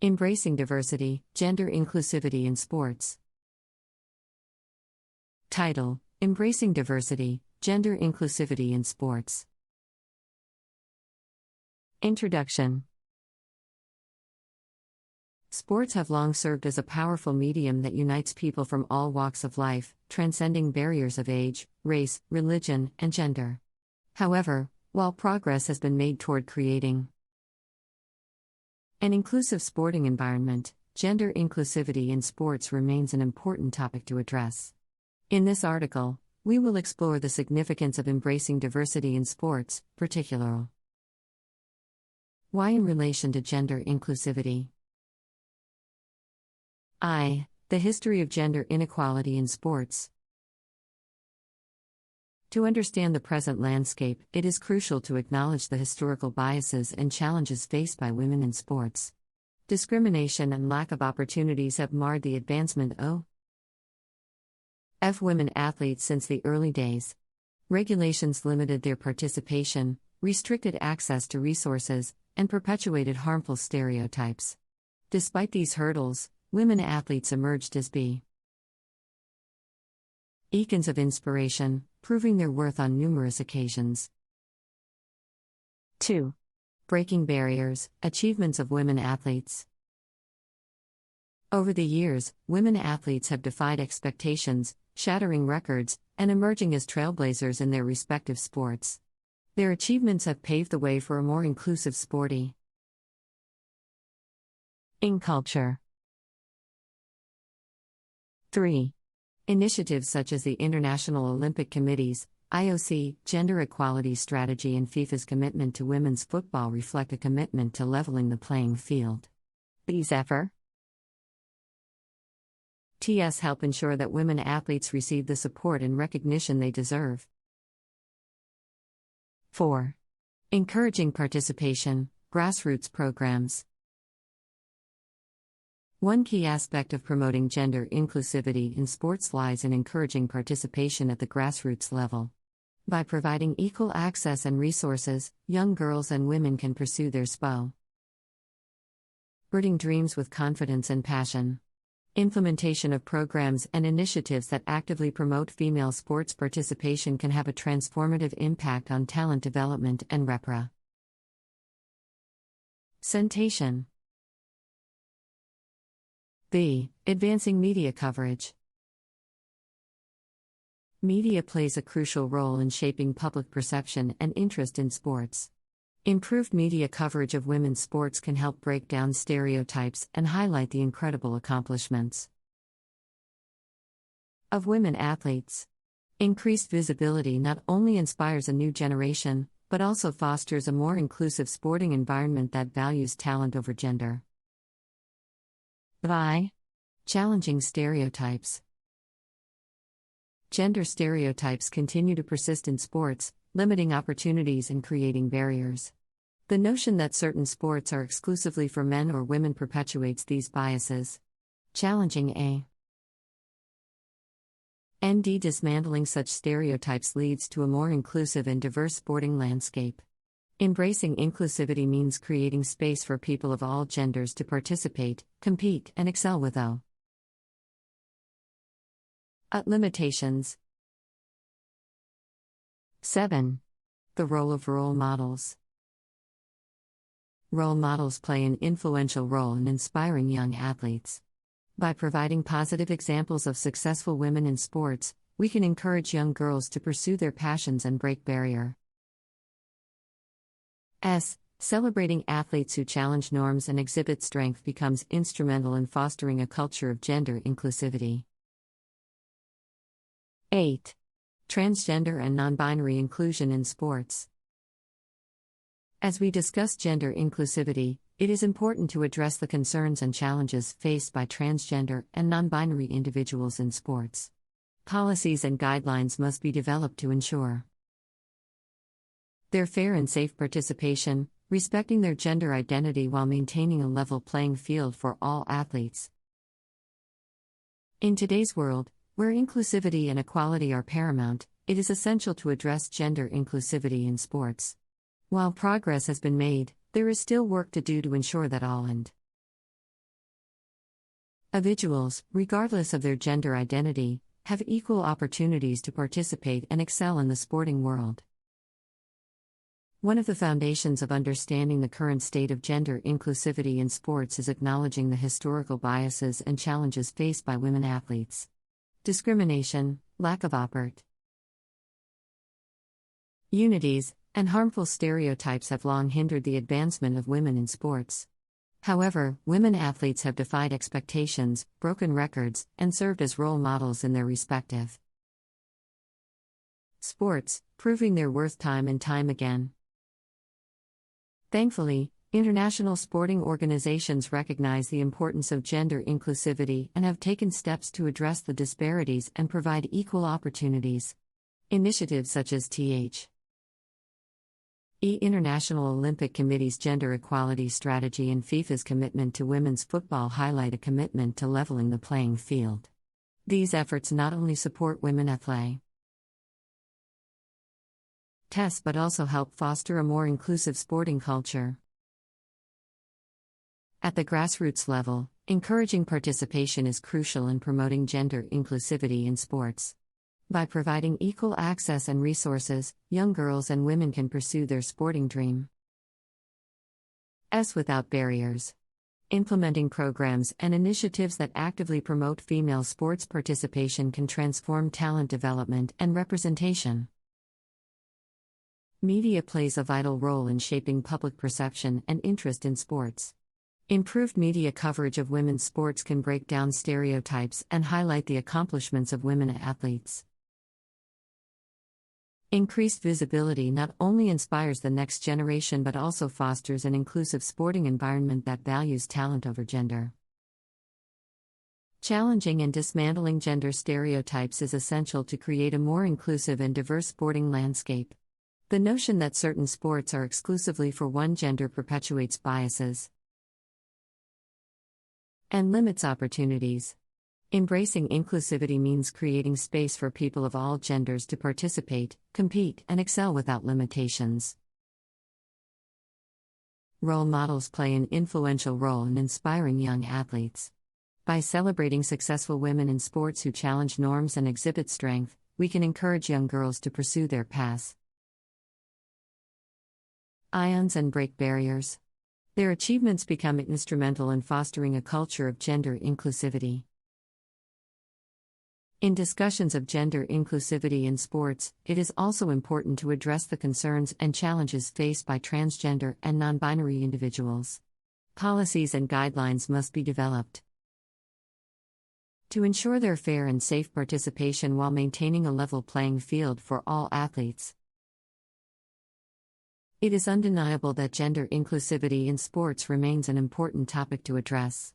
Embracing diversity, gender inclusivity in sports. Title: Embracing diversity, gender inclusivity in sports. Introduction. Sports have long served as a powerful medium that unites people from all walks of life, transcending barriers of age, race, religion, and gender. However, while progress has been made toward creating an inclusive sporting environment, gender inclusivity in sports remains an important topic to address. In this article, we will explore the significance of embracing diversity in sports, particularly why in relation to gender inclusivity. The history of gender inequality in sports. To understand the present landscape, it is crucial to acknowledge the historical biases and challenges faced by women in sports. Discrimination and lack of opportunities have marred the advancement of women athletes since the early days. Regulations limited their participation, restricted access to resources, and perpetuated harmful stereotypes. Despite these hurdles, women athletes emerged as beacons of inspiration, proving their worth on numerous occasions. 2. Breaking barriers, achievements of women athletes. Over the years, women athletes have defied expectations, shattering records, and emerging as trailblazers in their respective sports. Their achievements have paved the way for a more inclusive sporting culture. 3. Initiatives such as the International Olympic Committee's (IOC) gender equality strategy and FIFA's commitment to women's football reflect a commitment to leveling the playing field. These efforts help ensure that women athletes receive the support and recognition they deserve. 4. Encouraging participation, grassroots programs. One key aspect of promoting gender inclusivity in sports lies in encouraging participation at the grassroots level. By providing equal access and resources, young girls and women can pursue their sporting dreams with confidence and passion. Implementation of programs and initiatives that actively promote female sports participation can have a transformative impact on talent development and representation. B. Advancing media coverage. Media plays a crucial role in shaping public perception and interest in sports. Improved media coverage of women's sports can help break down stereotypes and highlight the incredible accomplishments of women athletes. Increased visibility not only inspires a new generation, but also fosters a more inclusive sporting environment that values talent over gender. By challenging stereotypes. Gender stereotypes continue to persist in sports, limiting opportunities and creating barriers. The notion that certain sports are exclusively for men or women perpetuates these biases. Challenging dismantling such stereotypes leads to a more inclusive and diverse sporting landscape. Embracing inclusivity means creating space for people of all genders to participate, compete, and excel without limitations. 7. The role of role models. Role models play an influential role in inspiring young athletes. By providing positive examples of successful women in sports, we can encourage young girls to pursue their passions and break barriers. Celebrating athletes who challenge norms and exhibit strength becomes instrumental in fostering a culture of gender inclusivity. 8. Transgender and non-binary inclusion in sports. As we discuss gender inclusivity, it is important to address the concerns and challenges faced by transgender and non-binary individuals in sports. Policies and guidelines must be developed to ensure their fair and safe participation, respecting their gender identity while maintaining a level playing field for all athletes. In today's world, where inclusivity and equality are paramount, it is essential to address gender inclusivity in sports. While progress has been made, there is still work to do to ensure that all Individuals, regardless of their gender identity, have equal opportunities to participate and excel in the sporting world. One of the foundations of understanding the current state of gender inclusivity in sports is acknowledging the historical biases and challenges faced by women athletes. Discrimination, lack of opportunities, and harmful stereotypes have long hindered the advancement of women in sports. However, women athletes have defied expectations, broken records, and served as role models in their respective sports, proving their worth time and time again. Thankfully, international sporting organizations recognize the importance of gender inclusivity and have taken steps to address the disparities and provide equal opportunities. Initiatives such as Th. International Olympic Committee's gender equality strategy and FIFA's commitment to women's football highlight a commitment to leveling the playing field. These efforts not only support women athletes but also help foster a more inclusive sporting culture. At the grassroots level, encouraging participation is crucial in promoting gender inclusivity in sports. By providing equal access and resources, young girls and women can pursue their sporting dream. Without barriers. Implementing programs and initiatives that actively promote female sports participation can transform talent development and representation. Media plays a vital role in shaping public perception and interest in sports. Improved media coverage of women's sports can break down stereotypes and highlight the accomplishments of women athletes. Increased visibility not only inspires the next generation but also fosters an inclusive sporting environment that values talent over gender. Challenging and dismantling gender stereotypes is essential to create a more inclusive and diverse sporting landscape. The notion that certain sports are exclusively for one gender perpetuates biases and limits opportunities. Embracing inclusivity means creating space for people of all genders to participate, compete, and excel without limitations. Role models play an influential role in inspiring young athletes. By celebrating successful women in sports who challenge norms and exhibit strength, we can encourage young girls to pursue their paths. Ions and break barriers. Their achievements become instrumental in fostering a culture of gender inclusivity. In discussions of gender inclusivity in sports, it is also important to address the concerns and challenges faced by transgender and non-binary individuals. Policies and guidelines must be developed to ensure their fair and safe participation while maintaining a level playing field for all athletes. It is undeniable that gender inclusivity in sports remains an important topic to address.